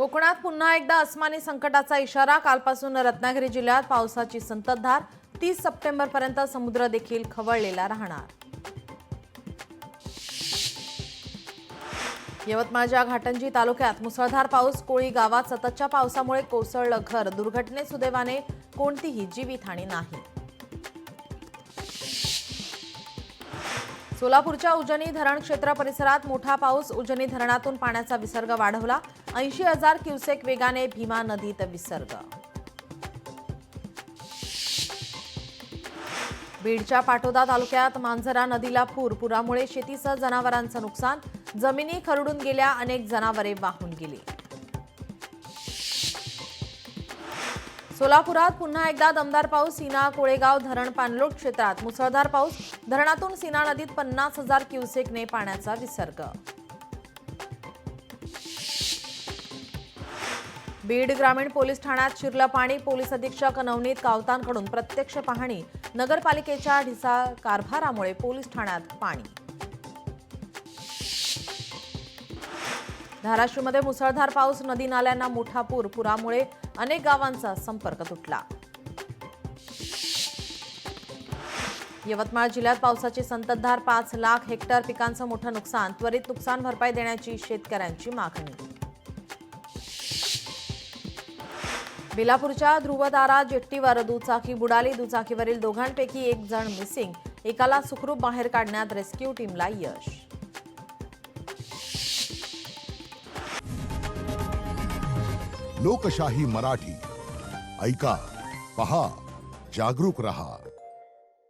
कोकणात पुन्हा एकदा अस्मानी संकटाचा इशारा। कालपासून रत्नागिरी जिल्ह्यात पावसाची संततधार। 30 सप्टेंबरपर्यंत समुद्र देखील खवळलेला राहणार। यवतमाळच्या घाटंजी तालुक्यात मुसळधार पाऊस। कोळी गावात सततच्या पावसामुळे कोसळलं घर। दुर्घटनेत सुदैवाने कोणतीही जीवितहानी नाही। सोलापूरच्या उजनी धरण क्षेत्र परिसरात मोठा पाऊस। उजनी धरणातून पाण्याचा विसर्ग वाढवला। 80,000 क्युसेक वेगाने भीमा नदीत विसर्ग। बीडच्या पाटोदा तालुक्यात मांजरा नदीला पूर। पुरामुळे शेतीसह जनावरांचं नुकसान। जमिनी खरडून गेल्या। अनेक जनावरे वाहून गेली। सोलापुरात पुन्हा एकदा दमदार पाऊस। सीना कोळेगाव धरण पाणलोट क्षेत्रात मुसळधार पाऊस। धरणातून सीना नदीत 50,000 क्युसेकने पाण्याचा विसर्ग। बीड ग्रामीण पोलीस ठाण्यात शिरलं पाणी। पोलीस अधीक्षक नवनीत कावतांकडून प्रत्यक्ष पाहणी। नगरपालिकेच्या ढिसाळ कारभारामुळे पोलीस ठाण्यात पाणी। धाराशिवमध्ये मुसळधार पाऊस। नदी नाल्यांना मोठा पूर। पुरामुळे अनेक गावांचा संपर्क तुटला। यवतमाळ जिल्ह्यात पावसाची संततधार। 5 लाख हेक्टर पिकांचं मोठं नुकसान। त्वरित नुकसान भरपाई देण्याची शेतकऱ्यांची मागणी। बेलापूरच्या ध्रुवतारा जेट्टीवर दुचाकी बुडाली। दुचाकीवरील दोघांपैकी एक जण मिसिंग। एकाला सुखरूप बाहेर काढण्यात रेस्क्यू टीमला यश। लोकशाही मराठी ऐका, पहा, जागरूक रहा।